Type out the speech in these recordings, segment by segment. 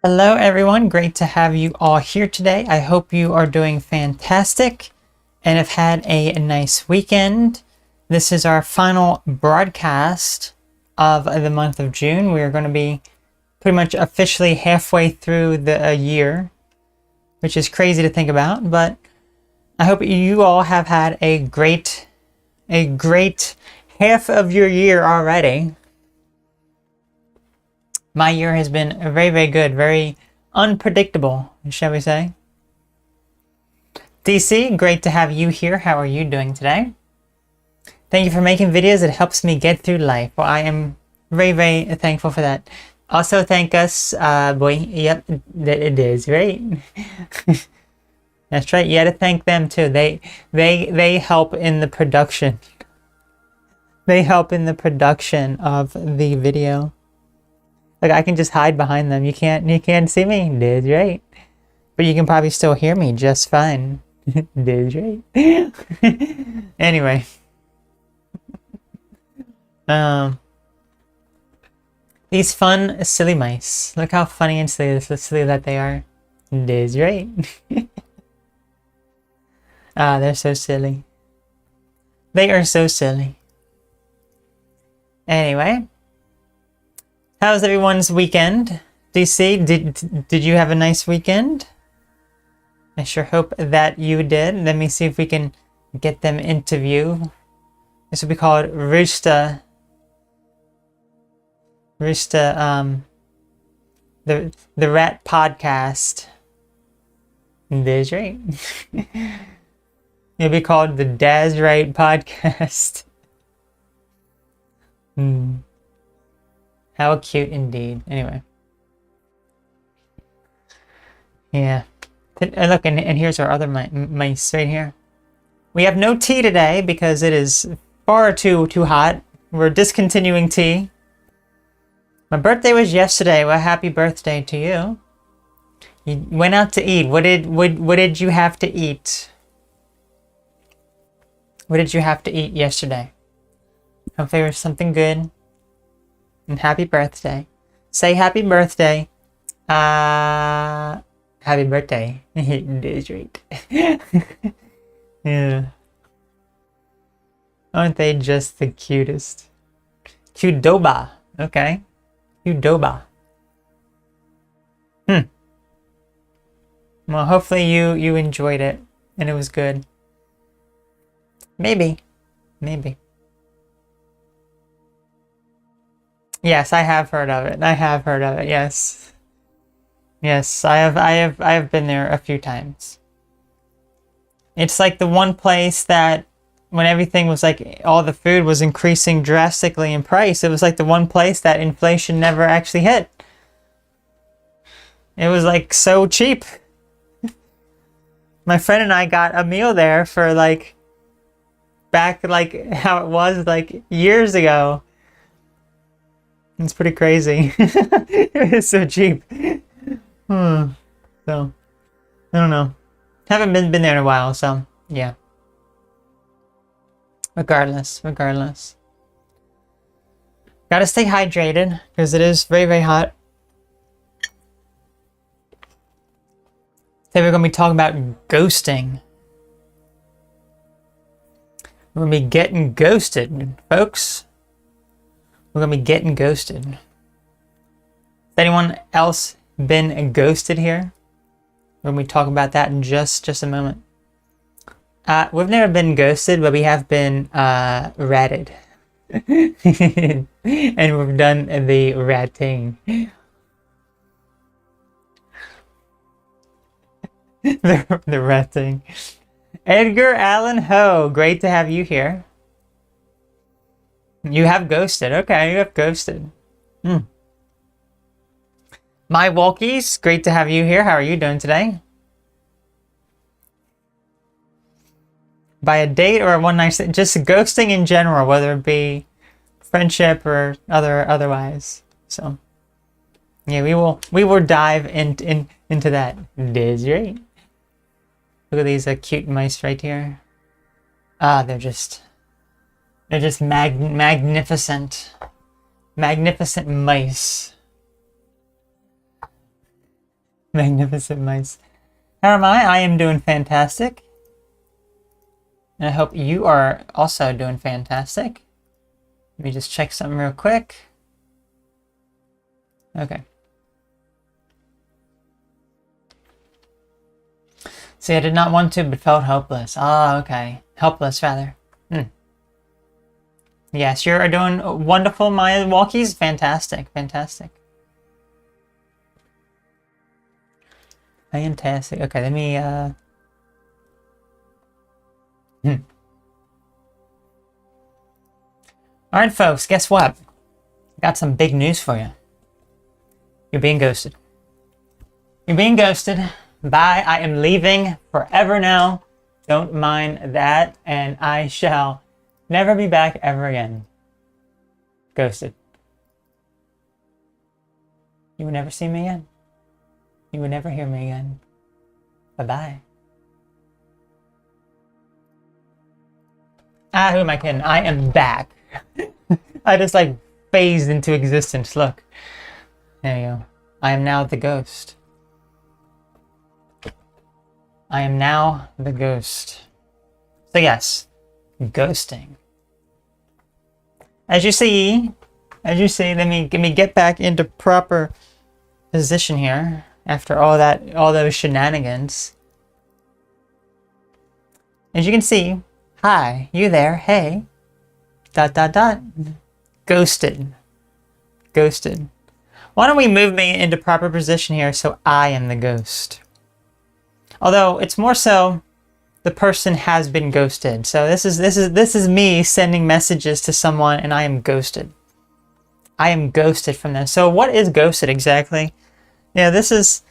Hello everyone, great to have you all here today. I hope you are doing fantastic and have had a nice weekend. This is our final broadcast of the month of June. We are going to be pretty much officially halfway through the year, which is crazy to think about, but I hope you all have had a great half of your year already. My year has been very, very good, very unpredictable, shall we say. DC, great to have you here. How are you doing today? Thank you for making videos. It helps me get through life. Well, I am very, very thankful for that. Also, thank us, boy. Yep, it is, right? That's right. You gotta thank them too. They help in the production. They help in the production of the video. Like, I can just hide behind them. You can't see me. That's right. But you can probably still hear me just fine. That's right. Anyway. These fun, silly mice. Look how funny and silly that they are. That's right. Ah, they're so silly. They are so silly. Anyway. How's everyone's weekend? DC, did you have a nice weekend? I sure hope that you did. Let me see if we can get them into view. This will be called Roosta. The Rat Podcast. That's right. It'll be called the Daz Right Podcast. How cute indeed. Anyway. Yeah. And look, and here's our other mice right here. We have no tea today because it is far too hot. We're discontinuing tea. My birthday was yesterday. Well, happy birthday to you. You went out to eat. What did you have to eat? What did you have to eat yesterday? Hope there was something good. And happy birthday. Say happy birthday. Happy birthday. That's right. Yeah. Aren't they just the cutest? Qdoba. Okay. Qdoba. Well, hopefully you enjoyed it and it was good. Maybe. Yes, I have heard of it. Yes. Yes, I have been there a few times. It's like the one place that when everything was like all the food was increasing drastically in price, it was like the one place that inflation never actually hit. It was like so cheap. My friend and I got a meal there for like back like how it was like years ago. It's pretty crazy. It is so cheap. So, I don't know. Haven't been there in a while, so, yeah. Regardless. Gotta stay hydrated, because it is very, very hot. Today we're going to be talking about ghosting. We're going to be getting ghosted, folks. We're gonna be getting ghosted. Has anyone else been ghosted here? We're gonna be talking about that in just a moment. We've never been ghosted, but we have been ratted. And we've done the ratting. the ratting. Edgar Allan Ho, great to have you here. You have ghosted. Okay, you have ghosted. My Walkies, great to have you here. How are you doing today? By a date or a one night stand? Just ghosting in general, whether it be friendship or otherwise. So, yeah, we will dive into that. That's right. Look at these cute mice right here. They're just magnificent. Magnificent mice. Magnificent mice. How am I? I am doing fantastic. And I hope you are also doing fantastic. Let me just check something real quick. Okay. See, I did not want to, but felt hopeless. Ah, okay. Helpless, rather. Yes, you're doing wonderful, my walkies. Fantastic, fantastic. Fantastic. Okay, let me, Alright, folks, guess what? Got some big news for you. You're being ghosted. You're being ghosted. Bye. I am leaving forever now. Don't mind that. And I shall never be back ever again. Ghosted. You will never see me again. You will never hear me again. Bye-bye. Ah, who am I kidding? I am back. I just like phased into existence. Look. There you go. I am now the ghost. I am now the ghost. So yes, ghosting. As you see, let me get back into proper position here after all those shenanigans. As you can see, hi, you there, hey, ... Ghosted. Ghosted. Why don't we move me into proper position here so I am the ghost? Although it's more so the person has been ghosted. So this is me sending messages to someone and I am ghosted. I am ghosted from them. So what is ghosted exactly? Yeah, this is,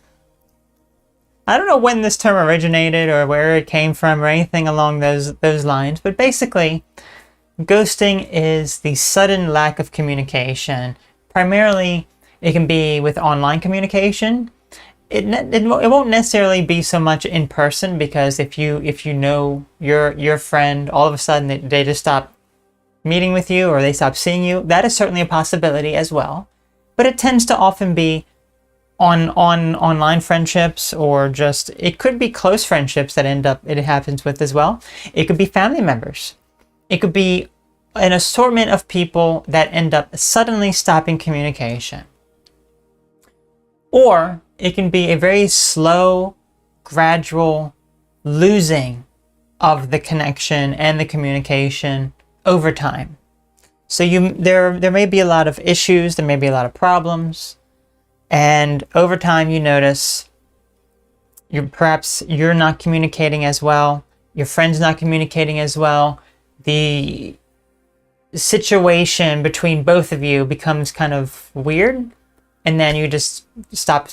I don't know when this term originated or where it came from or anything along those lines, but basically ghosting is the sudden lack of communication. Primarily it can be with online communication. It won't necessarily be so much in person, because if you know your friend, all of a sudden they just stop meeting with you or they stop seeing you, that is certainly a possibility as well. But it tends to often be on online friendships, or just, it could be close friendships that it happens with as well. It could be family members. It could be an assortment of people that end up suddenly stopping communication. Or it can be a very slow, gradual losing of the connection and the communication over time. So there may be a lot of issues, there may be a lot of problems, and over time you notice perhaps you're not communicating as well, your friend's not communicating as well, the situation between both of you becomes kind of weird. And then you just stop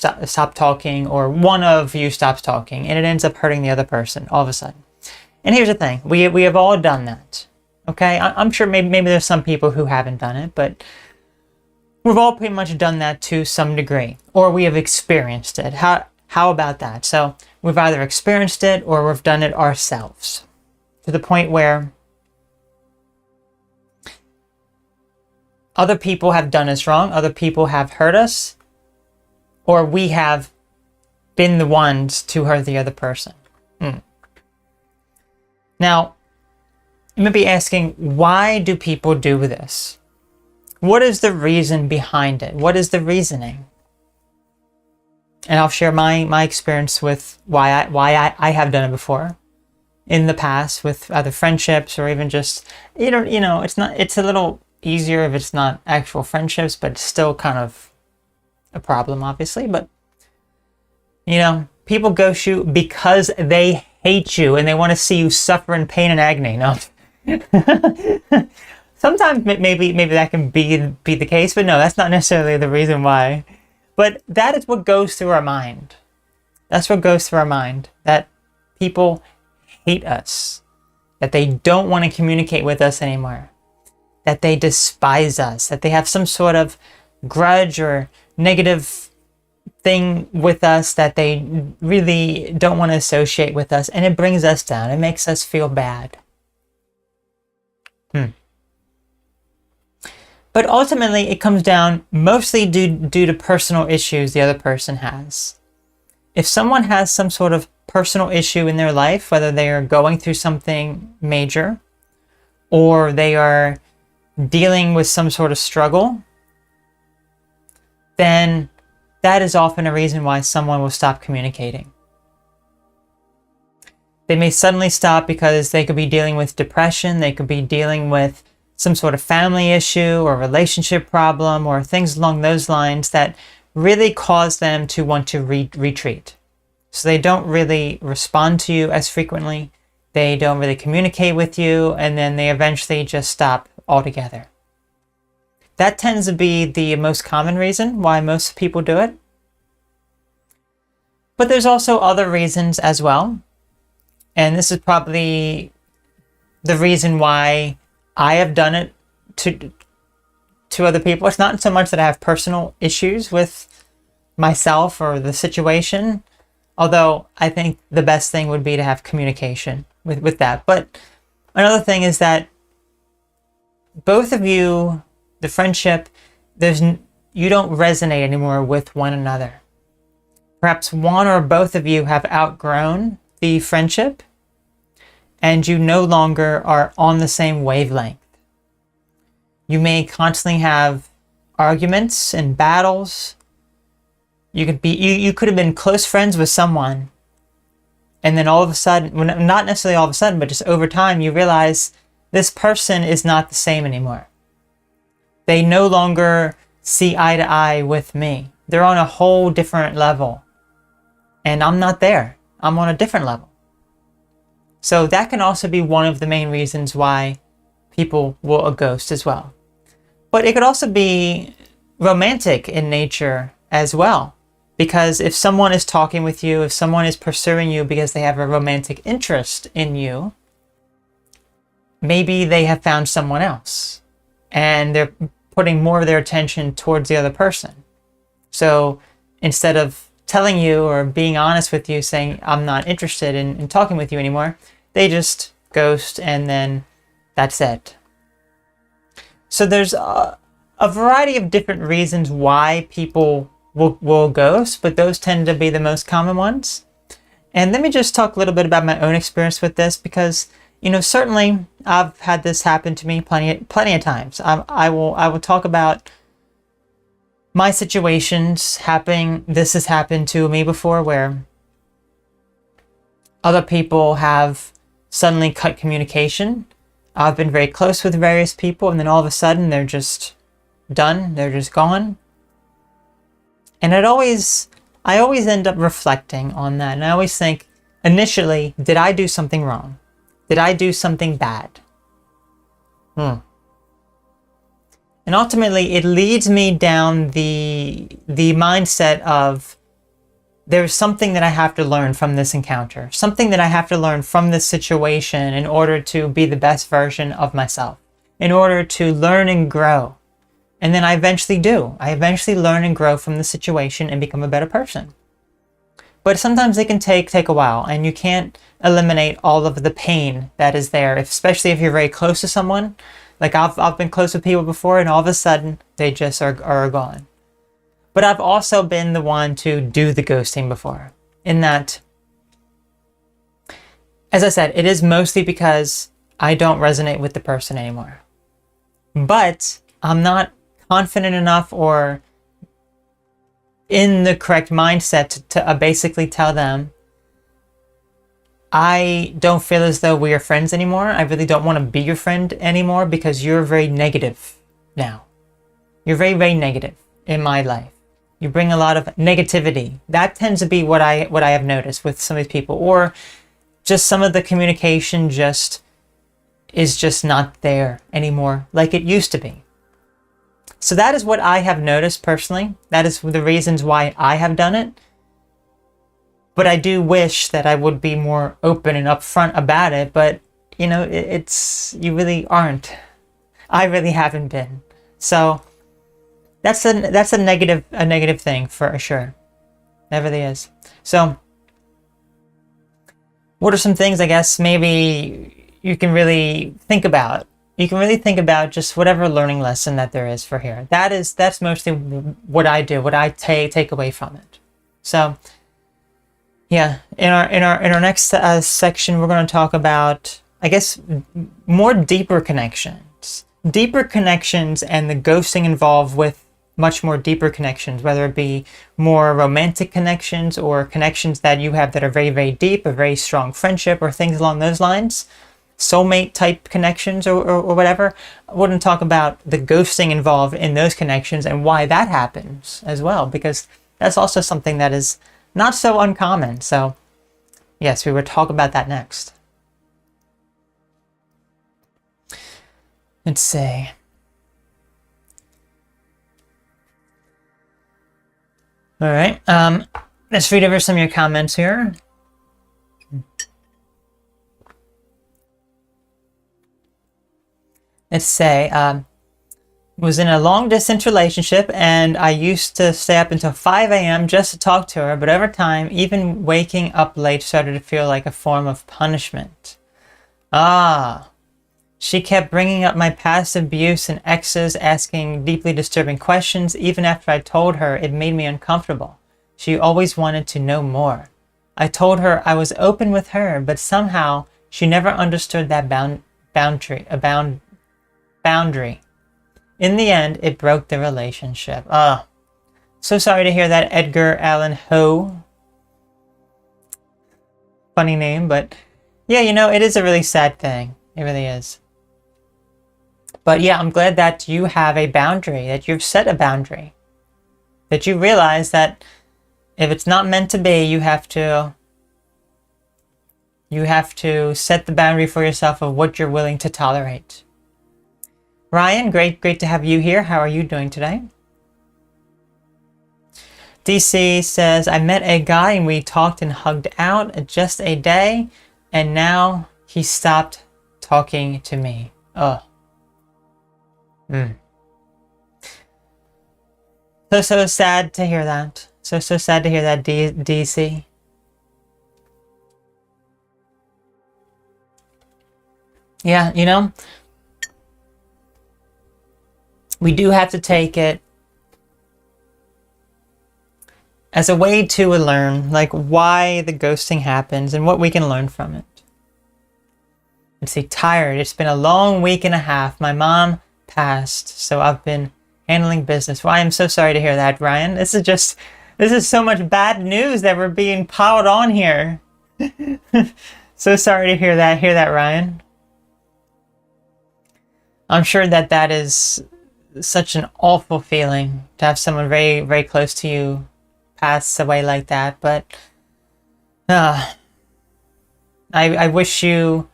talking, or one of you stops talking, and it ends up hurting the other person all of a sudden. And here's the thing, we have all done that, okay? I'm sure maybe there's some people who haven't done it, but we've all pretty much done that to some degree, or we have experienced it. How about that? So we've either experienced it or we've done it ourselves, to the point where other people have done us wrong, other people have hurt us, or we have been the ones to hurt the other person. Now, you may be asking, why do people do this? What is the reason behind it? What is the reasoning? And I'll share my experience with why I have done it before in the past with other friendships, or even just, it's a little easier if it's not actual friendships, but it's still kind of a problem, obviously. But people ghost you because they hate you and they want to see you suffer in pain and agony. No. Sometimes maybe that can be the case, but no, that's not necessarily the reason why. But that is what goes through our mind. That's what goes through our mind, that people hate us, that they don't want to communicate with us anymore, that they despise us, that they have some sort of grudge or negative thing with us, that they really don't want to associate with us, and it brings us down. It makes us feel bad. But ultimately, it comes down mostly due to personal issues the other person has. if someone has some sort of personal issue in their life, whether they are going through something major or they are dealing with some sort of struggle, then that is often a reason why someone will stop communicating. They may suddenly stop because they could be dealing with depression, they could be dealing with some sort of family issue or relationship problem or things along those lines that really cause them to want to retreat. So they don't really respond to you as frequently, they don't really communicate with you, and then they eventually just stop altogether. That tends to be the most common reason why most people do it. But there's also other reasons as well. And this is probably the reason why I have done it to other people. It's not so much that I have personal issues with myself or the situation, although I think the best thing would be to have communication with that. But another thing is that both of you, the friendship, you don't resonate anymore with one another. Perhaps one or both of you have outgrown the friendship and you no longer are on the same wavelength. You may constantly have arguments and battles. You could have been close friends with someone, and then all of a sudden, well, not necessarily all of a sudden, but just over time, you realize this person is not the same anymore. They no longer see eye to eye with me. They're on a whole different level, and I'm not there. I'm on a different level. So that can also be one of the main reasons why people will ghost as well. But it could also be romantic in nature as well. Because if someone is talking with you, if someone is pursuing you because they have a romantic interest in you, maybe they have found someone else and they're putting more of their attention towards the other person. So instead of telling you or being honest with you, saying, I'm not interested in talking with you anymore, they just ghost and then that's it. So there's a variety of different reasons why people will ghost, but those tend to be the most common ones. And let me just talk a little bit about my own experience with this, because certainly I've had this happen to me plenty of times. I will talk about my situations happening. This has happened to me before, where other people have suddenly cut communication. I've been very close with various people, and then all of a sudden they're just done. They're just gone. And I always end up reflecting on that. And I always think, initially, did I do something wrong? Did I do something bad? And ultimately, it leads me down the mindset of, there's something that I have to learn from this encounter. Something that I have to learn from this situation in order to be the best version of myself. In order to learn and grow. And then I eventually do. I eventually learn and grow from the situation and become a better person. But sometimes it can take a while, and you can't eliminate all of the pain that is there, especially if you're very close to someone. Like I've been close with people before, and all of a sudden they just are gone. But I've also been the one to do the ghosting before. In that, as I said, it is mostly because I don't resonate with the person anymore. But I'm not confident enough or in the correct mindset to basically tell them, I don't feel as though we are friends anymore. I really don't want to be your friend anymore because you're very negative now. You're very, very negative in my life. You bring a lot of negativity. That tends to be what I have noticed with some of these people. Or just some of the communication is just not there anymore like it used to be. So that is what I have noticed personally. That is the reasons why I have done it. But I do wish that I would be more open and upfront about it. But, you really aren't. I really haven't been. So that's a negative thing for sure. It really is. So what are some things, I guess, maybe you can really think about? You can really think about just whatever learning lesson that there is for here. That's mostly what I do, what I take away from it. So Yeah, in our next section, we're going to talk about, I guess, more deeper connections, and the ghosting involved with much more deeper connections, whether it be more romantic connections or connections that you have that are very, very deep, a very strong friendship or things along those lines, soulmate type connections or whatever. I wouldn't talk about the ghosting involved in those connections and why that happens as well, because that's also something that is not so uncommon. So yes, we will talk about that next. Let's see. All right. Let's read over some of your comments here. Let's say, was in a long distance relationship and I used to stay up until 5 a.m. just to talk to her, but over time, even waking up late started to feel like a form of punishment. She kept bringing up my past abuse and exes, asking deeply disturbing questions. Even after I told her, it made me uncomfortable. She always wanted to know more. I told her I was open with her, but somehow she never understood that boundary. In the end, it broke the relationship. So sorry to hear that, Edgar Allan Poe. Funny name, but yeah, it is a really sad thing. It really is. But yeah, I'm glad that you have a boundary, that you've set a boundary, that you realize that if it's not meant to be, you have to set the boundary for yourself of what you're willing to tolerate. Ryan, great to have you here. How are you doing today? DC says, I met a guy and we talked and hugged out just a day, and now he stopped talking to me. So sad to hear that. So sad to hear that, DC. Yeah, we do have to take it as a way to learn, like, why the ghosting happens and what we can learn from it. Let's see, tired. It's been a long week and a half. My mom passed, so I've been handling business. Well, I am so sorry to hear that, Ryan. This is so much bad news that we're being piled on here. So sorry to hear that, Ryan. I'm sure that is such an awful feeling to have someone very, very close to you pass away like that, but I wish you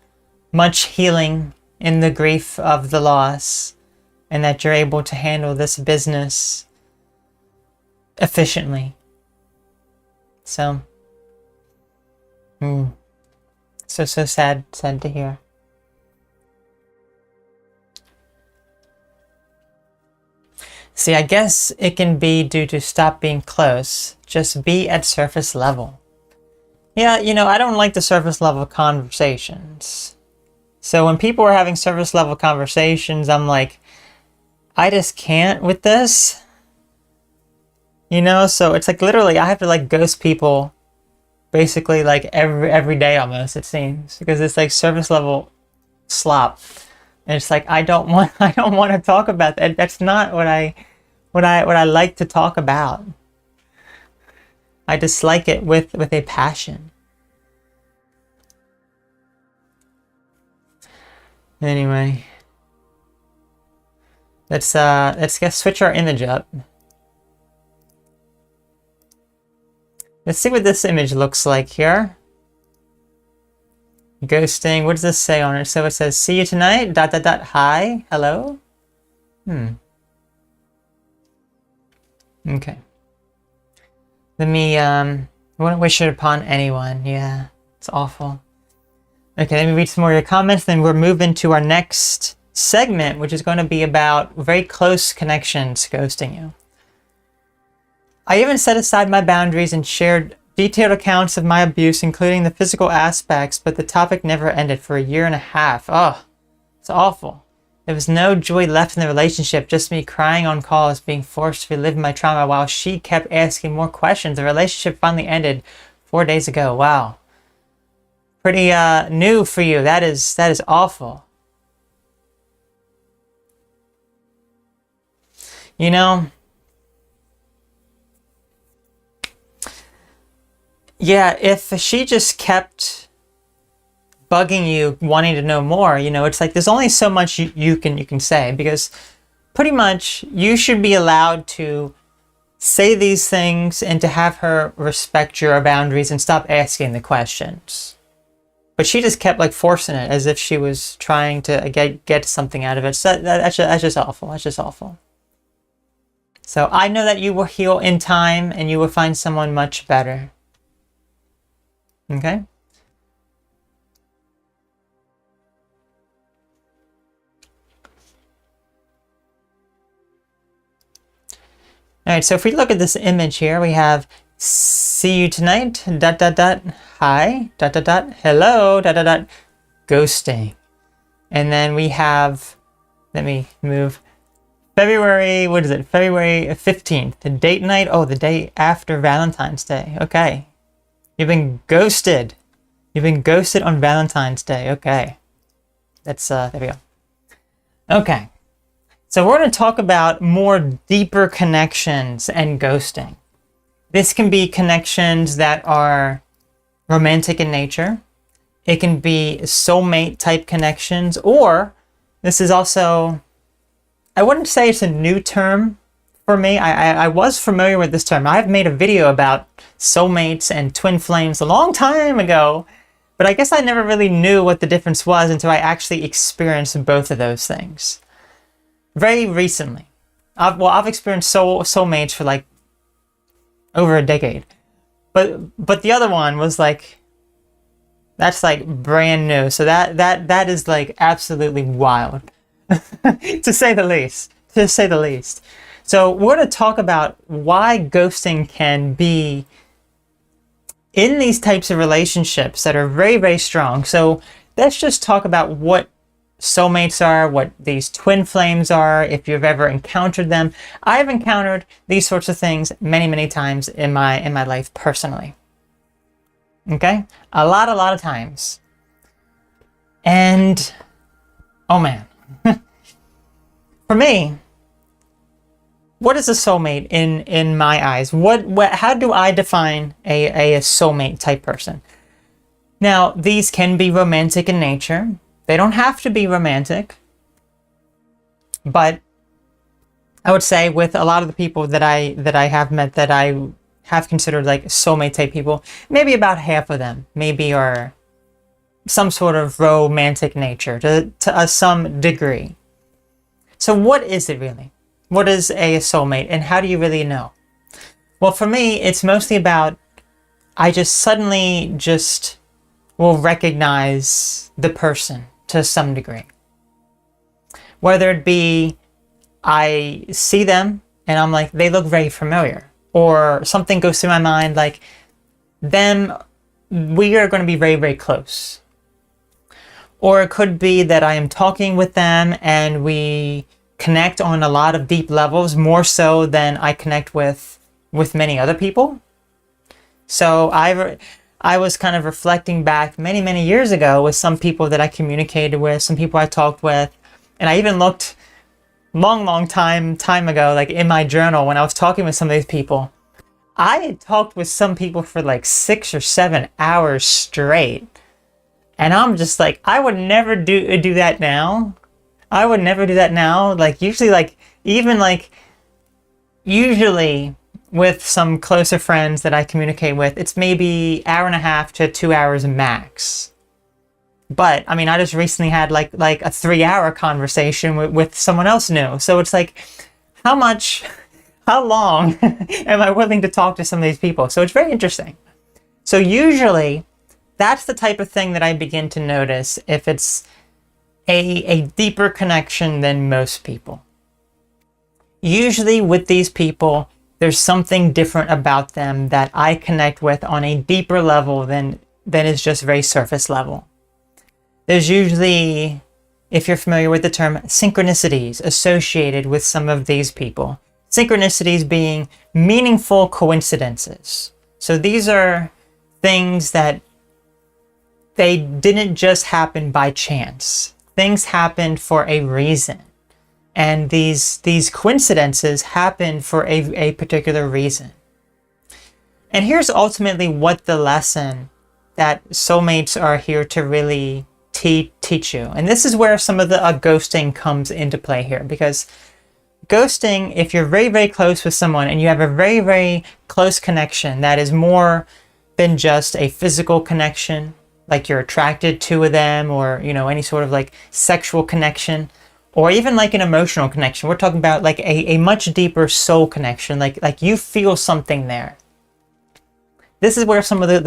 much healing in the grief of the loss, and that you're able to handle this business efficiently. So, so sad to hear. See, I guess it can be due to stop being close, just be at surface level. Yeah, I don't like the surface level conversations. So when people are having surface level conversations, I'm like, I just can't with this. So it's like literally I have to like ghost people basically like every day almost, it seems, because it's like surface level slop. And it's like I don't want to talk about that. That's not what I like to talk about. I dislike it with a passion. Anyway, let's switch our image up. Let's see what this image looks like here. Ghosting. What does this say on it? So it says, "See you tonight. ... Hi. Hello." Okay. Let me wouldn't wish it upon anyone. Yeah, it's awful. Okay, let me read some more of your comments, then we'll move into our next segment, which is going to be about very close connections ghosting you. I even set aside my boundaries and shared detailed accounts of my abuse, including the physical aspects, but the topic never ended for a year and a half. Oh, it's awful. There was no joy left in the relationship, just me crying on calls, being forced to relive my trauma while she kept asking more questions. The relationship finally ended 4 days ago. Wow. Pretty new for you. That is awful. You know, yeah, if she just kept bugging you, wanting to know more, it's like there's only so much you can say, because pretty much you should be allowed to say these things and to have her respect your boundaries and stop asking the questions. But she just kept like forcing it as if she was trying to get something out of it. So that's just awful. That's just awful. So I know that you will heal in time and you will find someone much better. Okay? All right, so if we look at this image here, we have see you tonight, ... hi, ... hello, ... ghosting. And then we have, let me move, February, what is it? February 15th, the date night. Oh, the day after Valentine's Day. Okay. You've been ghosted. You've been ghosted on Valentine's Day. Okay. That's, there we go. Okay. So we're going to talk about more deeper connections and ghosting. This can be connections that are romantic in nature. It can be soulmate type connections, or this is also, I wouldn't say it's a new term for me. I was familiar with this term. I've made a video about soulmates and twin flames a long time ago, but I guess I never really knew what the difference was until I actually experienced both of those things. Very recently. I've experienced soulmates for like over a decade. But the other one was like, that's like brand new. So that is like absolutely wild. to say the least. So we're going to talk about why ghosting can be in these types of relationships that are very, very strong. So let's just talk about what soulmates are, what these twin flames are, if you've ever encountered them. I've encountered these sorts of things many, many times in my life personally. Okay? A lot of times. And, oh man. For me, what is a soulmate in my eyes? How do I define a soulmate type person? Now, these can be romantic in nature. They don't have to be romantic. But I would say with a lot of the people that I have met, that I have considered like soulmate type people, maybe about half of them maybe are some sort of romantic nature to some degree. So what is it really? What is a soulmate, and how do you really know? Well, for me, it's mostly about, I just suddenly just will recognize the person to some degree. Whether it be I see them and I'm like, they look very familiar, or something goes through my mind like, we are going to be very, very close. Or it could be that I am talking with them and we connect on a lot of deep levels, more so than I connect with many other people. So I was kind of reflecting back many, many years ago with some people that I communicated with, some people I talked with, and I even looked long time ago, like in my journal when I was talking with some of these people. I had talked with some people for like 6 or 7 hours straight. And I'm just like, I would never do that now. I would never do that now. Like usually with some closer friends that I communicate with, it's maybe 1.5 to 2 hours max. But I mean, I just recently had like a 3-hour conversation with someone else new. So it's like, how long am I willing to talk to some of these people? So it's very interesting. So usually that's the type of thing that I begin to notice if it's a deeper connection than most people. Usually with these people, there's something different about them that I connect with on a deeper level than is just very surface level. There's usually, if you're familiar with the term, synchronicities associated with some of these people. Synchronicities being meaningful coincidences. So these are things that they didn't just happen by chance. Things happened for a reason. And these coincidences happen for a particular reason. And here's ultimately what the lesson that soulmates are here to really teach you. And this is where some of the ghosting comes into play here, because ghosting, if you're very, very close with someone and you have a very, very close connection that is more than just a physical connection, like you're attracted to them, or, you know, any sort of like sexual connection, or even like an emotional connection. We're talking about like a much deeper soul connection, like you feel something there. This is where some of the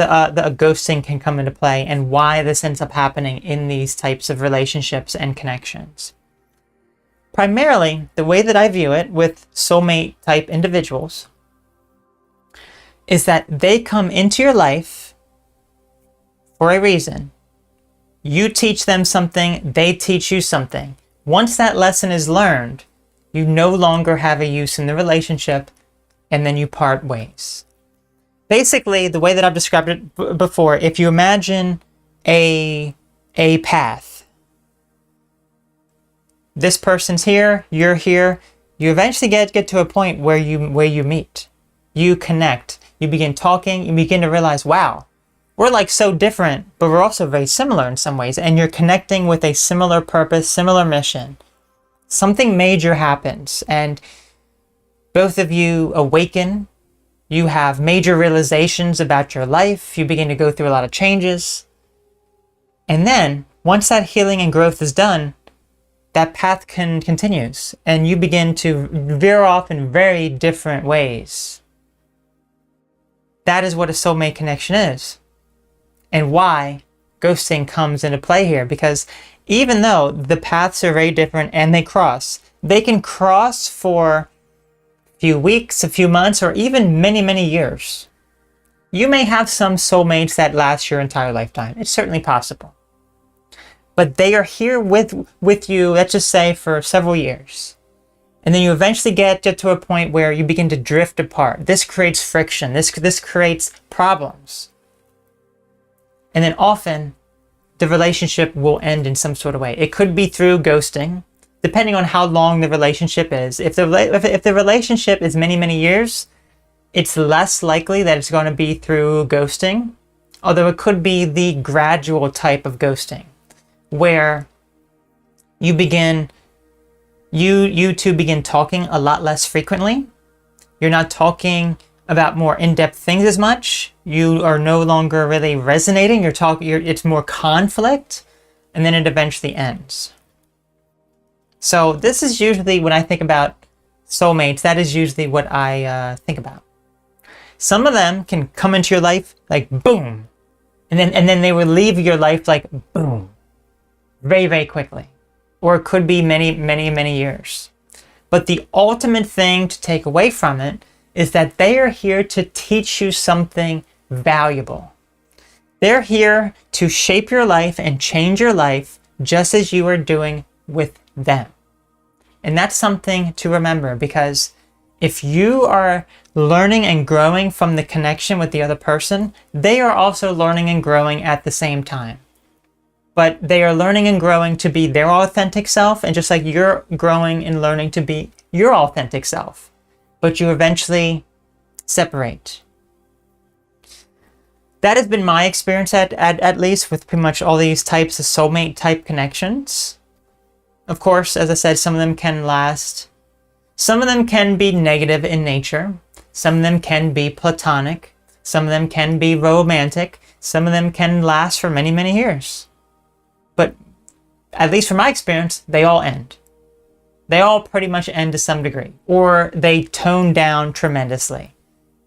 ghosting can come into play, and why this ends up happening in these types of relationships and connections. Primarily, the way that I view it with soulmate type individuals is that they come into your life for a reason. You teach them something, they teach you something. Once that lesson is learned, you no longer have a use in the relationship, and then you part ways. Basically, the way that I've described it before, if you imagine a path, this person's here, you're here, you eventually get to a point where you meet, you connect, you begin talking, you begin to realize, wow, we're like so different, but we're also very similar in some ways, and you're connecting with a similar purpose, similar mission. Something major happens, and both of you awaken. You have major realizations about your life. You begin to go through a lot of changes. And then, once that healing and growth is done, that path continues, and you begin to veer off in very different ways. That is what a soulmate connection is, and why ghosting comes into play here. Because even though the paths are very different and they can cross for few weeks, a few months, or even many, many years. You may have some soulmates that last your entire lifetime. It's certainly possible. But they are here with you, let's just say, for several years. And then you eventually get to a point where you begin to drift apart. This creates friction. This creates problems. And then often, the relationship will end in some sort of way. It could be through ghosting, depending on how long the relationship is. If the relationship is many, many years, it's less likely that it's going to be through ghosting, although it could be the gradual type of ghosting, where you two begin talking a lot less frequently. You're not talking about more in-depth things as much. You are no longer really resonating. It's more conflict, and then it eventually ends. So this is usually, when I think about soulmates, that is usually what I think about. Some of them can come into your life like boom, and then they will leave your life like boom, very, very quickly. Or it could be many, many, many years. But the ultimate thing to take away from it is that they are here to teach you something valuable. They're here to shape your life and change your life just as you are doing with them. And that's something to remember, because if you are learning and growing from the connection with the other person, they are also learning and growing at the same time. But they are learning and growing to be their authentic self, and just like you're growing and learning to be your authentic self. But you eventually separate. That has been my experience at least with pretty much all these types of soulmate type connections. Of course, as I said, some of them can last. Some of them can be negative in nature. Some of them can be platonic. Some of them can be romantic. Some of them can last for many, many years. But at least from my experience, they all end. They all pretty much end to some degree, or they tone down tremendously.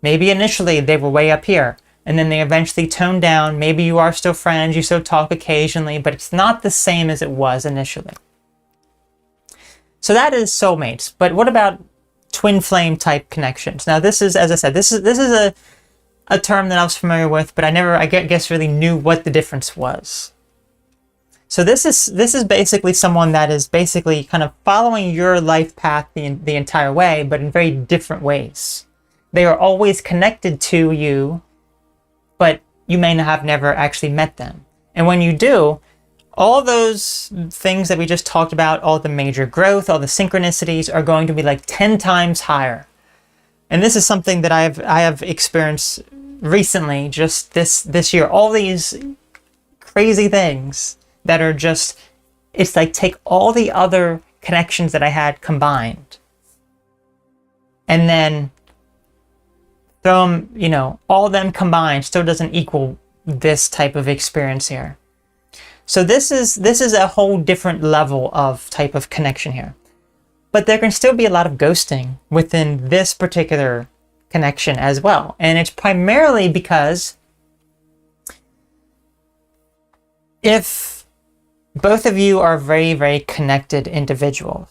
Maybe initially they were way up here, and then they eventually tone down. Maybe you are still friends, you still talk occasionally, but it's not the same as it was initially. So that is soulmates. But what about twin flame type connections? Now this is, as I said, this is a term that I was familiar with, but I guess really knew what the difference was. So this is basically someone that is basically kind of following your life path the entire way, but in very different ways. They are always connected to you, but you may have never actually met them. And when you do, all those things that we just talked about, all the major growth, all the synchronicities are going to be like 10 times higher. And this is something that I have experienced recently, just this year. All these crazy things that are just, it's like take all the other connections that I had combined and then throw them, you know, all of them combined still doesn't equal this type of experience here. So this is a whole different level of type of connection here. But there can still be a lot of ghosting within this particular connection as well. And it's primarily because if both of you are very, very connected individuals,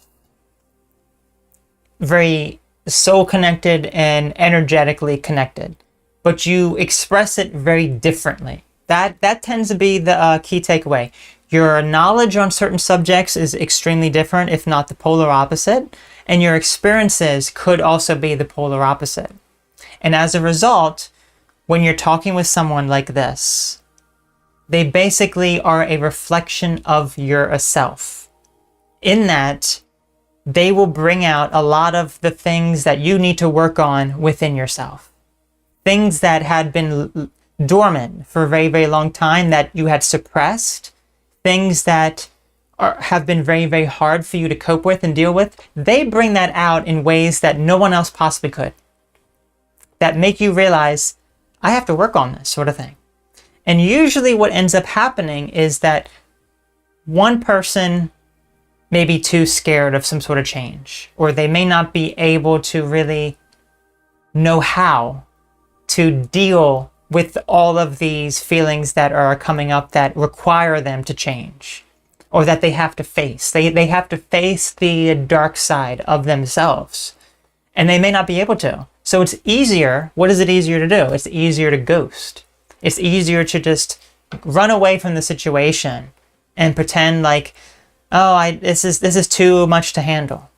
very soul connected and energetically connected, but you express it very differently. That tends to be the key takeaway. Your knowledge on certain subjects is extremely different, if not the polar opposite, and your experiences could also be the polar opposite. And as a result, when you're talking with someone like this, they basically are a reflection of your self, in that they will bring out a lot of the things that you need to work on within yourself. Things that had been dormant for a very, very long time that you had suppressed, things that have been very, very hard for you to cope with and deal with. They bring that out in ways that no one else possibly could, that make you realize, I have to work on this sort of thing. And usually what ends up happening is that one person may be too scared of some sort of change, or they may not be able to really know how to deal with all of these feelings that are coming up that require them to change, or that they have to face. They have to face the dark side of themselves, and they may not be able to. So it's easier. What is it easier to do? It's easier to ghost. It's easier to just run away from the situation and pretend like, oh, this is too much to handle.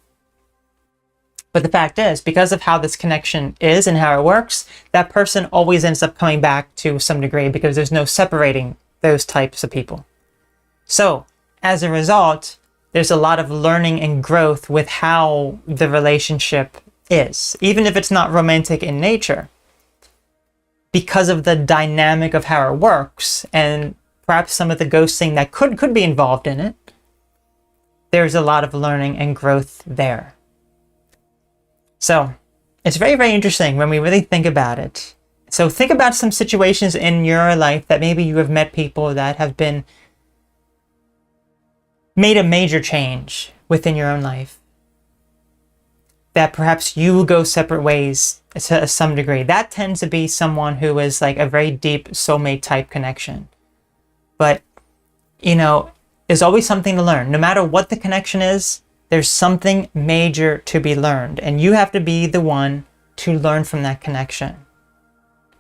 But the fact is, because of how this connection is and how it works, that person always ends up coming back to some degree because there's no separating those types of people. So as a result, there's a lot of learning and growth with how the relationship is, even if it's not romantic in nature, because of the dynamic of how it works and perhaps some of the ghosting that could be involved in it. There's a lot of learning and growth there. So it's very, very interesting when we really think about it. So think about some situations in your life that maybe you have met people that have been made a major change within your own life, that perhaps you go separate ways to some degree. That tends to be someone who is like a very deep soulmate type connection. But, you know, there's always something to learn. No matter what the connection is, there's something major to be learned, and you have to be the one to learn from that connection.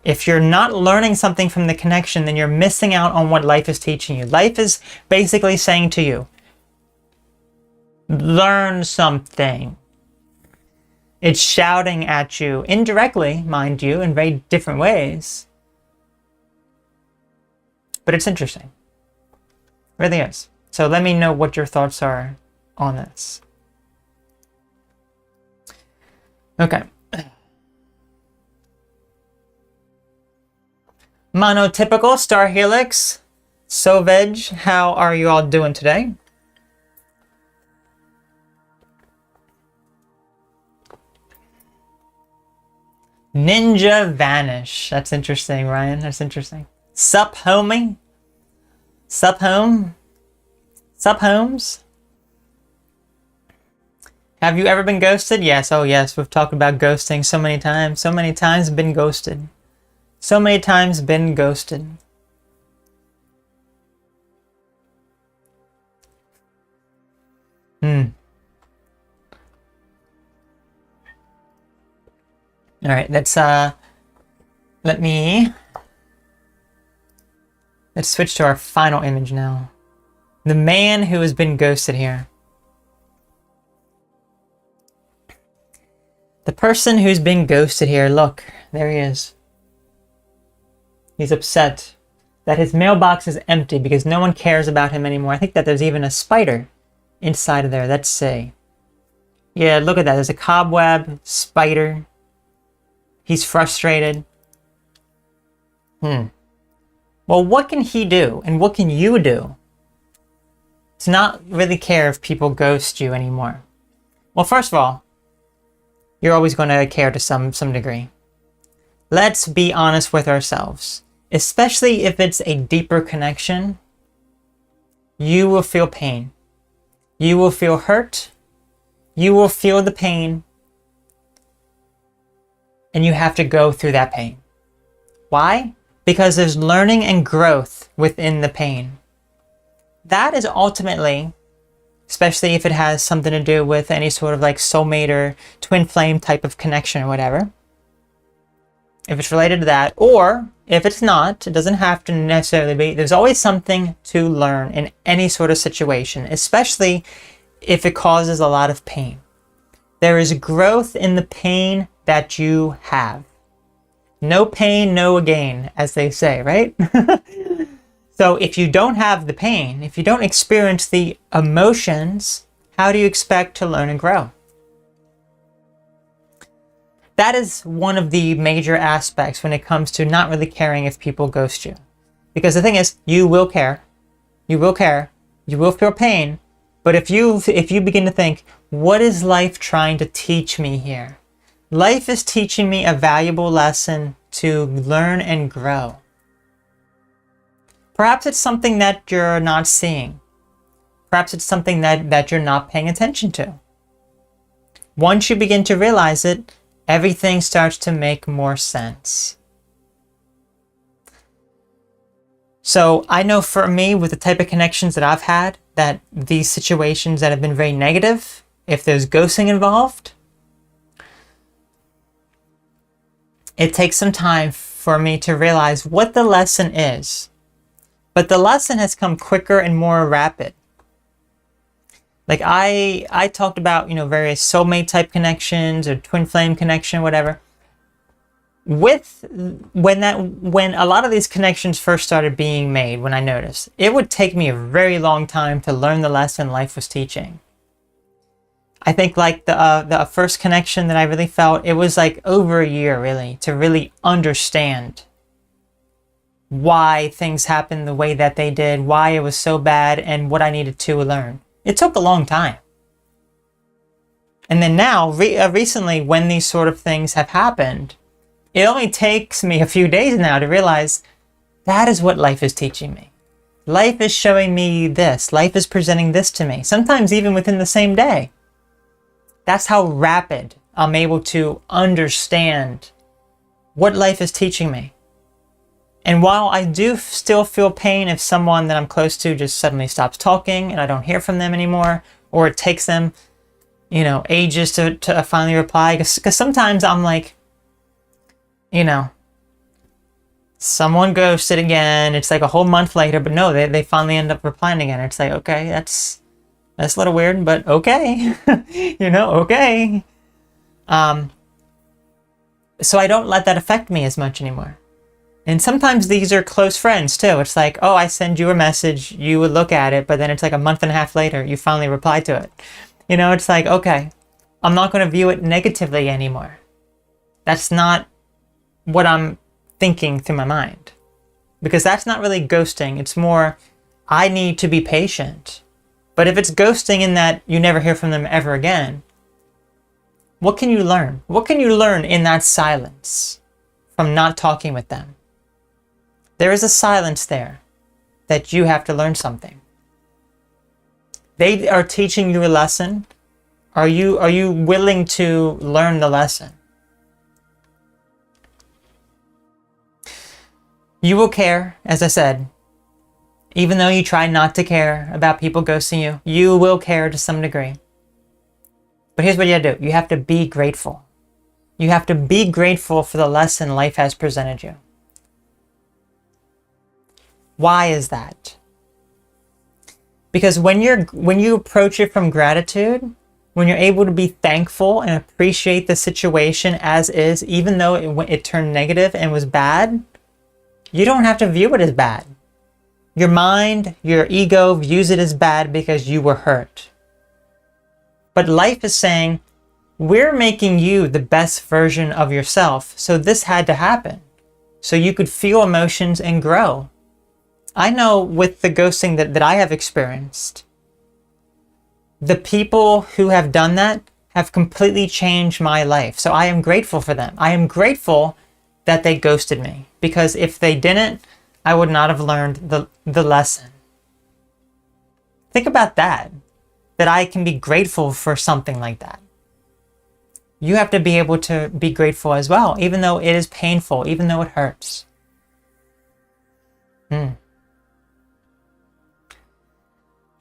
If you're not learning something from the connection, then you're missing out on what life is teaching you. Life is basically saying to you, learn something. It's shouting at you, indirectly, mind you, in very different ways. But it's interesting. It really is. So let me know what your thoughts are on this. Okay. Monotypical Star Helix, Sovej, how are you all doing today? Ninja Vanish. That's interesting, Ryan. That's interesting. Sup, homie? Sup, home? Sup, homes? Have you ever been ghosted? Yes. Oh, yes. We've talked about ghosting so many times. So many times been ghosted. So many times been ghosted. All right. Let's switch to our final image now. The man who has been ghosted here. The person who's been ghosted here, look, there he is. He's upset. that his mailbox is empty because no one cares about him anymore. I think that there's even a spider inside of there. Let's see. Yeah, look at that. There's a cobweb, spider. He's frustrated. Well, what can he do? And what can you do to not really care if people ghost you anymore? Well, first of all, you're always going to care to some degree. Let's be honest with ourselves. Especially if it's a deeper connection, you will feel pain. You will feel hurt. You will feel the pain. And you have to go through that pain. Why? Because there's learning and growth within the pain. That is ultimately, especially if it has something to do with any sort of like soulmate or twin flame type of connection or whatever. If it's related to that, or if it's not, it doesn't have to necessarily be. There's always something to learn in any sort of situation, especially if it causes a lot of pain. There is growth in the pain that you have. No pain, no gain, as they say, right? So if you don't have the pain, if you don't experience the emotions, how do you expect to learn and grow? That is one of the major aspects when it comes to not really caring if people ghost you. Because the thing is, you will care. You will care. You will feel pain. But if you begin to think, what is life trying to teach me here? Life is teaching me a valuable lesson to learn and grow. Perhaps it's something that you're not seeing. Perhaps it's something that you're not paying attention to. Once you begin to realize it, everything starts to make more sense. So I know for me, with the type of connections that I've had, that these situations that have been very negative, if there's ghosting involved, it takes some time for me to realize what the lesson is. But the lesson has come quicker and more rapid. Like I talked about, various soulmate type connections or twin flame connection, whatever. When a lot of these connections first started being made, when I noticed, it would take me a very long time to learn the lesson life was teaching. I think like the first connection that I really felt, it was like over a year really to really understand why things happened the way that they did, why it was so bad, and what I needed to learn. It took a long time. And then now, recently, when these sort of things have happened, it only takes me a few days now to realize that is what life is teaching me. Life is showing me this. Life is presenting this to me. Sometimes even within the same day. That's how rapid I'm able to understand what life is teaching me. And while I do still feel pain if someone that I'm close to just suddenly stops talking and I don't hear from them anymore, or it takes them, ages to finally reply, because sometimes I'm like, someone ghosted again, it's like a whole month later, but no, they finally end up replying again. It's like, okay, that's a little weird, but okay, okay. So I don't let that affect me as much anymore. And sometimes these are close friends too. It's like, oh, I send you a message, you would look at it, but then it's like a month and a half later, you finally reply to it. It's like, okay, I'm not going to view it negatively anymore. That's not what I'm thinking through my mind. Because that's not really ghosting. It's more, I need to be patient. But if it's ghosting in that you never hear from them ever again, what can you learn? What can you learn in that silence from not talking with them? There is a silence there that you have to learn something. They are teaching you a lesson. Are you willing to learn the lesson? You will care, as I said. Even though you try not to care about people ghosting you, you will care to some degree. But here's what you gotta do. You have to be grateful. You have to be grateful for the lesson life has presented you. Why is that? Because when you approach it from gratitude, when you're able to be thankful and appreciate the situation as is, even though it turned negative and was bad, you don't have to view it as bad. Your mind, your ego views it as bad because you were hurt. But life is saying, we're making you the best version of yourself, so this had to happen. So you could feel emotions and grow. I know with the ghosting that I have experienced, the people who have done that have completely changed my life. So I am grateful for them. I am grateful that they ghosted me, because if they didn't, I would not have learned the lesson. Think about that I can be grateful for something like that. You have to be able to be grateful as well, even though it is painful, even though it hurts. You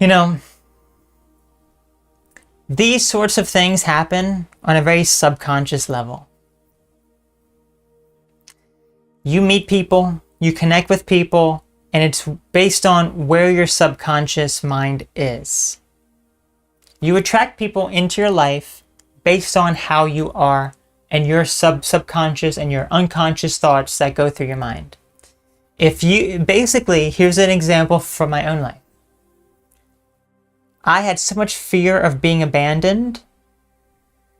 know, these sorts of things happen on a very subconscious level. You meet people, you connect with people, and it's based on where your subconscious mind is. You attract people into your life based on how you are and your subconscious and your unconscious thoughts that go through your mind. Basically, here's an example from my own life. I had so much fear of being abandoned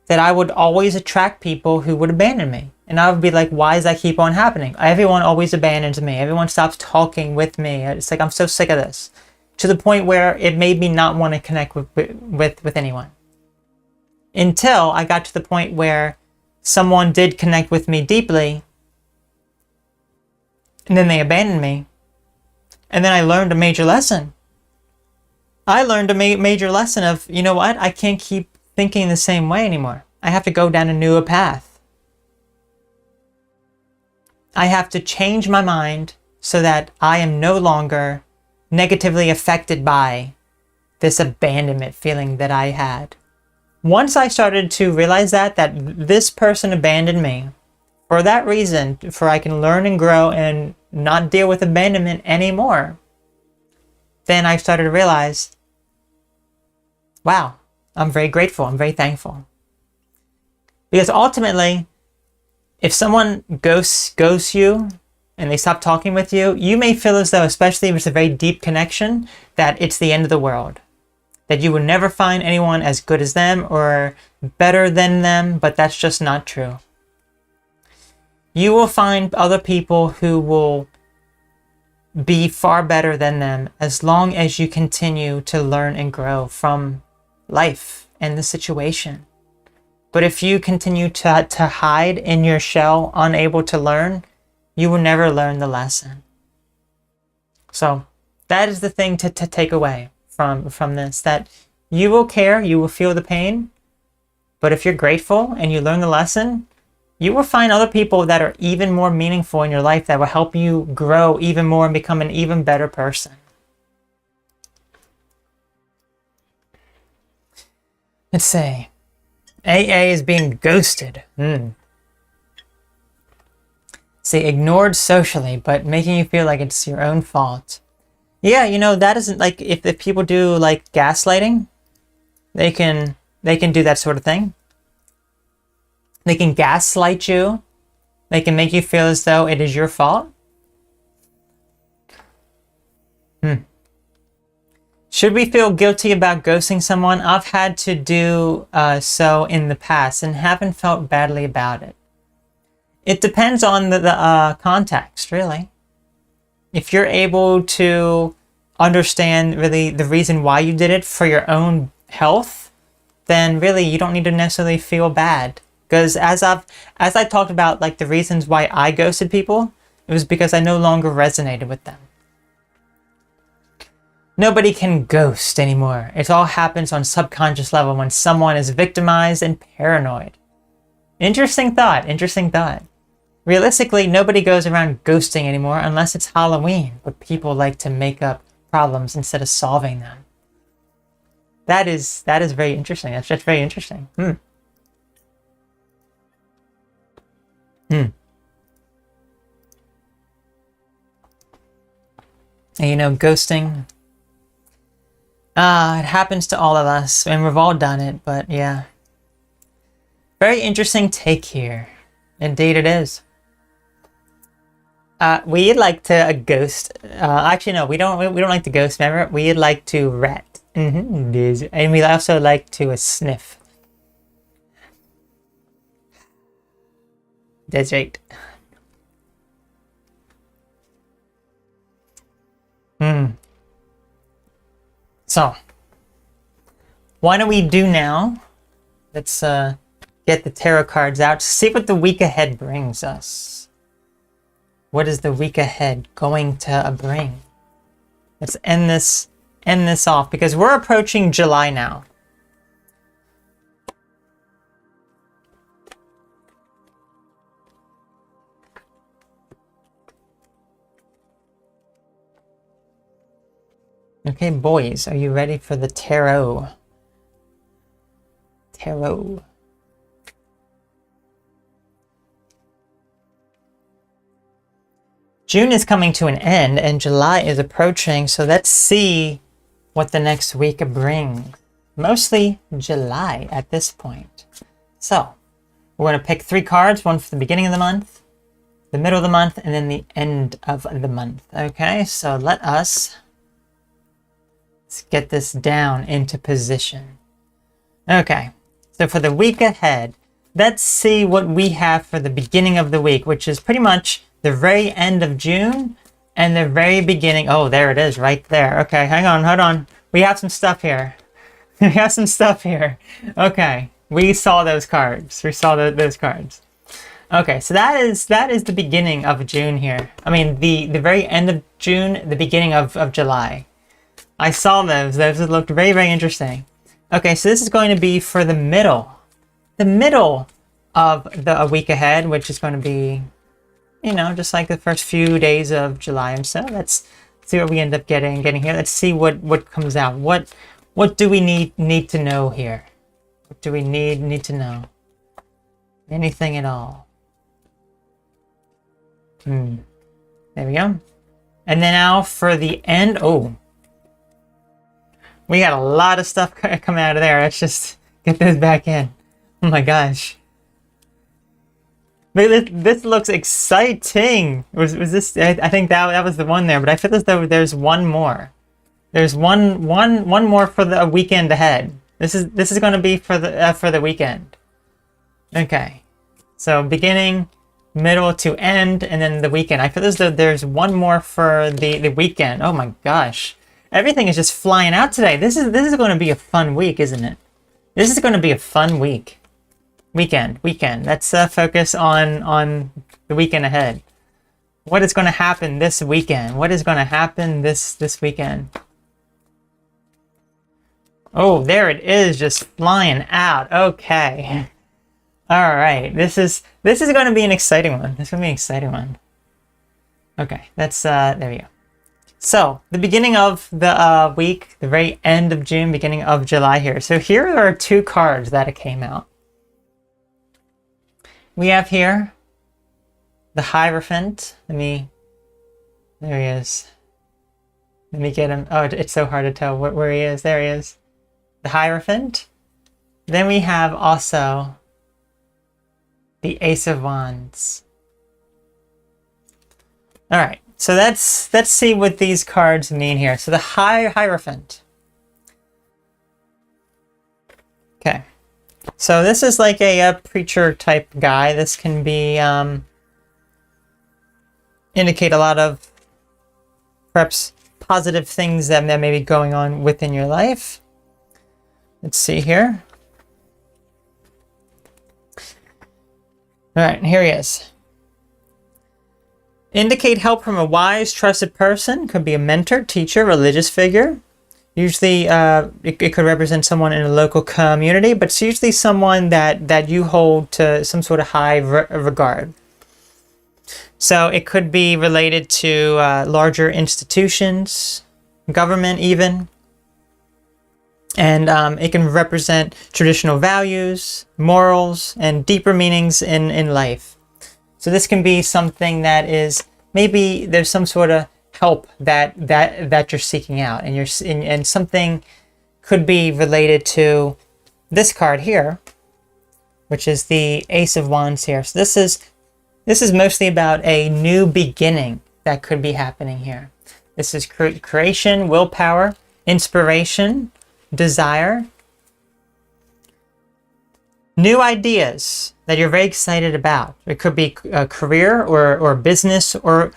that I would always attract people who would abandon me. And I would be like, why does that keep on happening? Everyone always abandons me. Everyone stops talking with me. It's like, I'm so sick of this. To the point where it made me not want to connect with anyone. Until I got to the point where someone did connect with me deeply, and then they abandoned me. And then I learned a major lesson. I learned a major lesson of, you know what? I can't keep thinking the same way anymore. I have to go down a newer path. I have to change my mind so that I am no longer negatively affected by this abandonment feeling that I had. Once I started to realize that this person abandoned me for that reason, for I can learn and grow and not deal with abandonment anymore, then I started to realize, wow, I'm very grateful, I'm very thankful. Because ultimately, if someone ghosts you and they stop talking with you, you may feel as though, especially if it's a very deep connection, that it's the end of the world. That you will never find anyone as good as them or better than them, but that's just not true. You will find other people who will be far better than them as long as you continue to learn and grow from life and the situation. But if you continue to hide in your shell, unable to learn, you will never learn the lesson. So that is the thing to take away from this, that you will care, you will feel the pain, but if you're grateful and you learn the lesson, you will find other people that are even more meaningful in your life that will help you grow even more and become an even better person. Let's see. AA is being ghosted. See, ignored socially, but making you feel like it's your own fault. Yeah, you know, that isn't like, if people do like gaslighting, they can do that sort of thing. They can gaslight you. They can make you feel as though it is your fault. Should we feel guilty about ghosting someone? I've had to do so in the past and haven't felt badly about it. It depends on the context, really. If you're able to understand really the reason why you did it for your own health, then really you don't need to necessarily feel bad. Because as I talked about, like, the reasons why I ghosted people, it was because I no longer resonated with them. Nobody can ghost anymore. It all happens on subconscious level when someone is victimized and paranoid. Interesting thought, interesting thought. Realistically, nobody goes around ghosting anymore unless it's Halloween, but people like to make up problems instead of solving them. That is very interesting. That's just very interesting. And you know, ghosting, it happens to all of us, and we've all done it, but yeah. Very interesting take here. Indeed it is. We'd like to ghost. Actually, no, we don't like to ghost. Remember, we'd like to rat. And we also like to sniff. That's right. So, why don't we do now? Let's get the tarot cards out to see what the week ahead brings us. What is the week ahead going to bring? Let's end this off because we're approaching July now. Okay, boys, are you ready for the tarot? Tarot. June is coming to an end and July is approaching, so let's see what the next week brings. Mostly July at this point. So, we're going to pick 3 cards, one for the beginning of the month, the middle of the month, and then the end of the month. Okay, so let's get this down into position. Okay, so for the week ahead, let's see what we have for the beginning of the week, which is pretty much the very end of June and the very beginning. Oh, there it is right there. Okay, hang on, hold on. We have some stuff here. We have some stuff here. Okay, we saw those cards. We saw those cards. Okay, so that is the beginning of June here. I mean, the very end of June, the beginning of July. I saw those. Those looked very, very interesting. Okay, so this is going to be for the middle of the week ahead, which is going to be, you know, just like the first few days of July and so. Let's see what we end up getting here. Let's see what comes out. What do we need to know here? What do we need to know? Anything at all? There we go. And then now for the end. Oh, we got a lot of stuff coming out of there. Let's just get those back in. Oh my gosh. This looks exciting. Was this? I think that was the one there, but I feel as though there's one more. There's one more for the weekend ahead. This is going to be for the weekend. Okay, so beginning, middle to end, and then the weekend. I feel as though there's one more for the weekend. Oh my gosh, everything is just flying out today. This is going to be a fun week, isn't it? This is going to be a fun week. Weekend. Let's focus on the weekend ahead. What is going to happen this weekend? What is going to happen this weekend? Oh, there it is, just flying out. Okay. All right. This is going to be an exciting one. This is going to be an exciting one. Okay. That's there we go. So the beginning of the week, the very end of June, beginning of July here. So here are 2 cards that came out. We have here the Hierophant. There he is. Let me get him. Oh, it's so hard to tell where he is. There he is. The Hierophant. Then we have also the Ace of Wands. All right, so let's see what these cards mean here. So the Hierophant. Okay. So this is like a preacher type guy. This can be indicate a lot of perhaps positive things that may be going on within your life. Let's see here. All right, here he is. Indicate help from a wise, trusted person. Could be a mentor, teacher, religious figure. Usually, it could represent someone in a local community, but it's usually someone that you hold to some sort of high regard. So it could be related to larger institutions, government even. And it can represent traditional values, morals, and deeper meanings in life. So this can be something that is, maybe there's some sort of help that you're seeking out, and something could be related to this card here, which is the Ace of Wands here. So this is This is mostly about a new beginning that could be happening here. This is creation, willpower, inspiration, desire, new ideas that you're very excited about. It could be a career or business or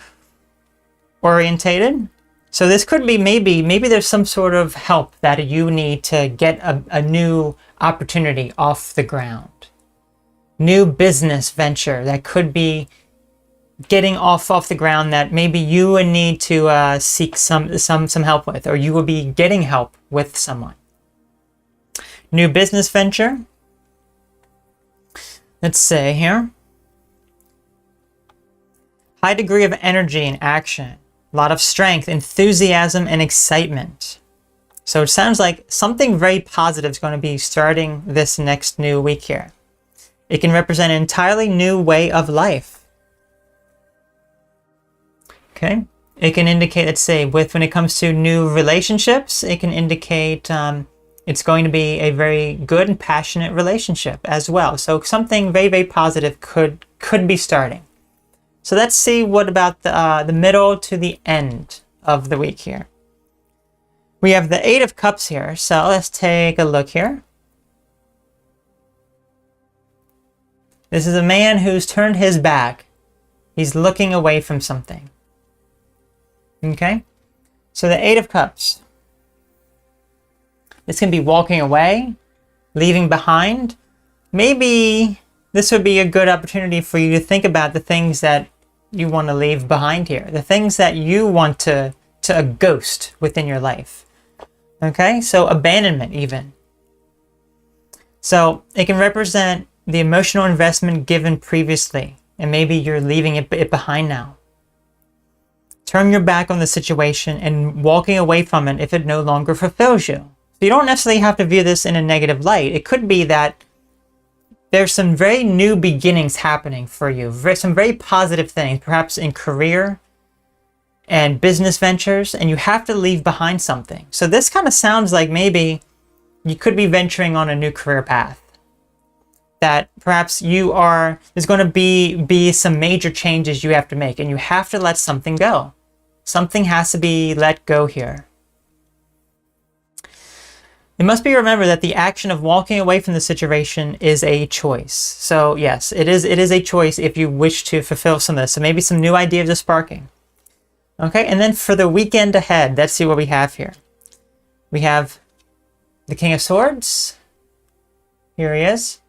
orientated. So this could be maybe there's some sort of help that you need to get a new opportunity off the ground. New business venture that could be getting off the ground that maybe you would need to seek some help with, or you will be getting help with someone. New business venture. Let's say here. High degree of energy and action. A lot of strength, enthusiasm, and excitement. So it sounds like something very positive is going to be starting this next new week here. It can represent an entirely new way of life. Okay. It can indicate, let's say, when it comes to new relationships, it can indicate it's going to be a very good and passionate relationship as well. So something very, very positive could be starting. So let's see what about the middle to the end of the week here. We have the Eight of Cups here. So let's take a look here. This is a man who's turned his back. He's looking away from something. Okay? So the Eight of Cups. This can be walking away, leaving behind. Maybe this would be a good opportunity for you to think about the things that you want to leave behind here. The things that you want to ghost within your life. Okay? So abandonment even. So it can represent the emotional investment given previously, and maybe you're leaving it behind now. Turn your back on the situation and walking away from it if it no longer fulfills you. So you don't necessarily have to view this in a negative light. It could be that there's some very new beginnings happening for you, some very positive things, perhaps in career and business ventures, and you have to leave behind something. So this kind of sounds like maybe you could be venturing on a new career path. That perhaps there's going to be some major changes you have to make, and you have to let something go. Something has to be let go here. It must be remembered that the action of walking away from the situation is a choice. So yes, it is a choice if you wish to fulfill some of this. So maybe some new ideas are sparking. Okay, and then for the weekend ahead, let's see what we have here. We have the King of Swords. Here he is.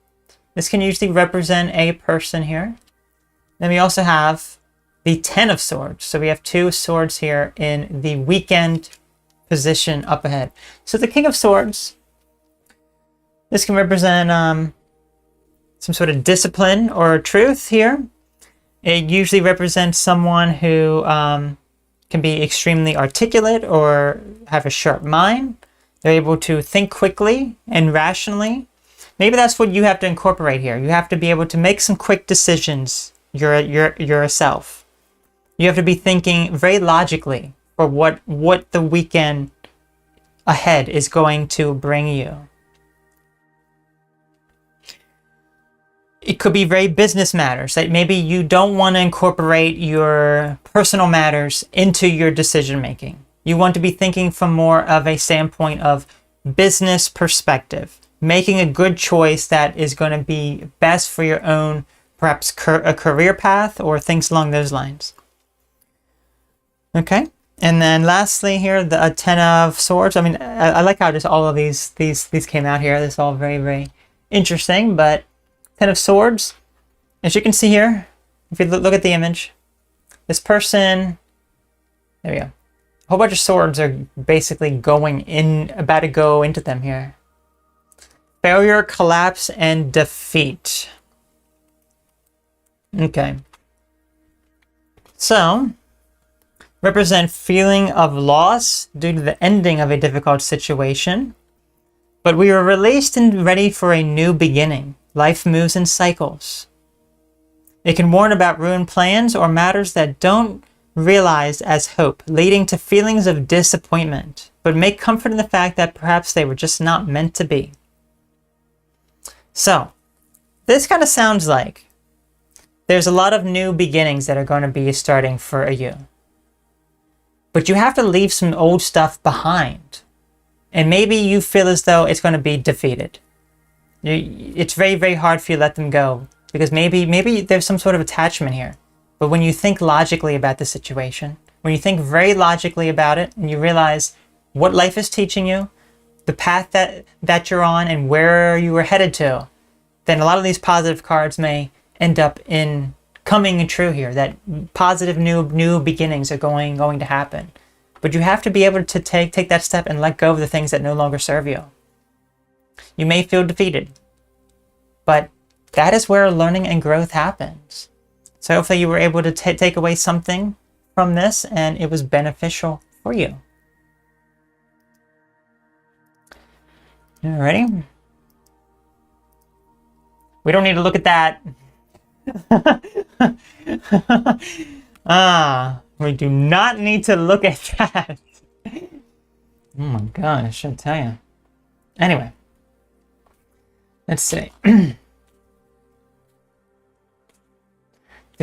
This can usually represent a person here. Then we also have the Ten of Swords. So we have two swords here in the weekend position up ahead. So the King of Swords, this can represent some sort of discipline or truth here. It usually represents someone who can be extremely articulate or have a sharp mind. They're able to think quickly and rationally. Maybe that's what you have to incorporate here. You have to be able to make some quick decisions yourself. You have to be thinking very logically for what the weekend ahead is going to bring you. It could be very business matters that maybe you don't want to incorporate your personal matters into your decision making. You want to be thinking from more of a standpoint of business perspective, making a good choice that is going to be best for your own, perhaps a career path or things along those lines. Okay. And then lastly here, the Ten of Swords. I mean, I like how just all of these came out here. This is all very, very interesting. But Ten of Swords, as you can see here, if you look at the image, this person, there we go. A whole bunch of swords are basically about to go into them here. Failure, collapse, and defeat. Okay. So, represent feeling of loss due to the ending of a difficult situation. But we are released and ready for a new beginning. Life moves in cycles. It can warn about ruined plans or matters that don't realize as hope, leading to feelings of disappointment, but make comfort in the fact that perhaps they were just not meant to be. So, this kind of sounds like there's a lot of new beginnings that are going to be starting for you. But you have to leave some old stuff behind. And maybe you feel as though it's going to be defeated. It's very, very hard for you to let them go. Because maybe there's some sort of attachment here. But when you think logically about the situation, when you think very logically about it, and you realize what life is teaching you, the path that you're on, and where you were headed to, then a lot of these positive cards may end up in coming true here. That positive new beginnings are going to happen. But you have to be able to take that step and let go of the things that no longer serve you. You may feel defeated, but that is where learning and growth happens. So hopefully you were able to take away something from this and it was beneficial for you. Alrighty. We don't need to look at that. We do not need to look at that. Oh my god, I should tell you. Anyway, let's see. Do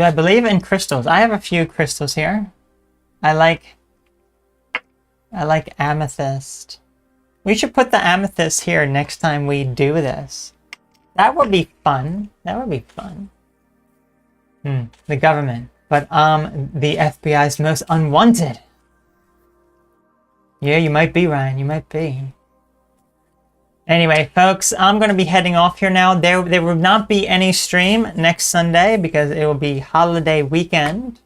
I believe in crystals? I have a few crystals here. I like amethyst. We should put the amethyst here next time we do this. That would be fun. That would be fun. The government. But the FBI's most unwanted. Yeah, you might be, Ryan. You might be. Anyway, folks, I'm going to be heading off here now. There will not be any stream next Sunday because it will be holiday weekend.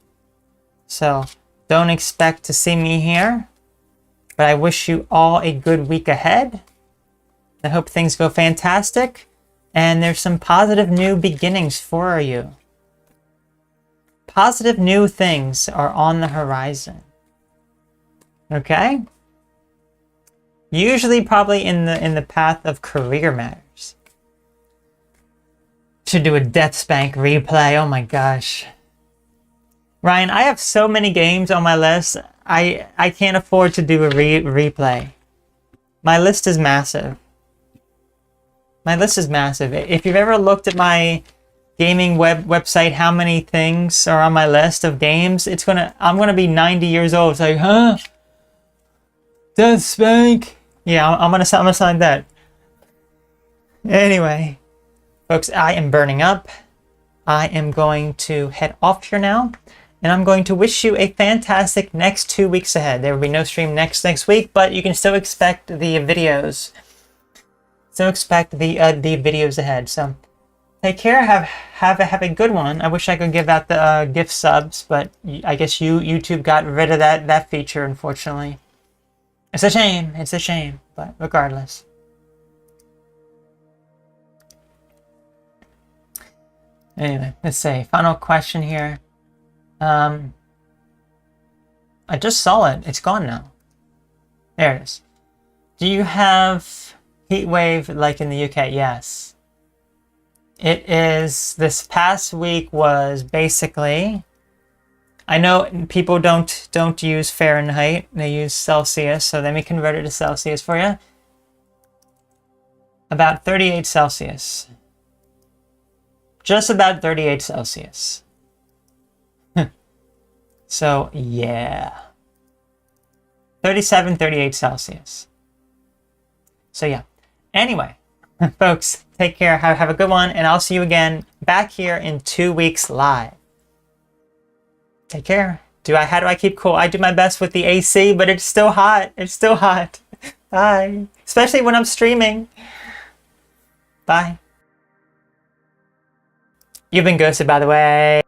So don't expect to see me here. But I wish you all a good week ahead. I hope things go fantastic. And there's some positive new beginnings for you. Positive new things are on the horizon. Okay? Usually probably in the path of career matters. Should do a Death Spank replay. Oh my gosh. Ryan, I have so many games on my list. I can't afford to do a replay. My list is massive. My list is massive. If you've ever looked at my gaming website, how many things are on my list of games, I'm gonna be 90 years old. It's like, huh? Death Spank? Yeah, I'm gonna sign that. Anyway, folks, I am burning up. I am going to head off here now. And I'm going to wish you a fantastic next 2 weeks ahead. There will be no stream next week, but you can still expect the videos. Still expect the videos ahead. So take care. Have a good one. I wish I could give out the gift subs, but I guess YouTube got rid of that feature, unfortunately. It's a shame. It's a shame. But regardless. Anyway, let's see. Final question here. I just saw it. It's gone now. There it is. Do you have heat wave like in the UK? Yes. It is. This past week was basically. I know people don't use Fahrenheit. They use Celsius. So let me convert it to Celsius for you. About 38 Celsius. Just about 38 Celsius. So, yeah. 37, 38 Celsius. So, yeah. Anyway, folks, take care. Have a good one. And I'll see you again back here in 2 weeks live. Take care. How do I keep cool? I do my best with the AC, but it's still hot. It's still hot. Bye. Especially when I'm streaming. Bye. You've been ghosted, by the way.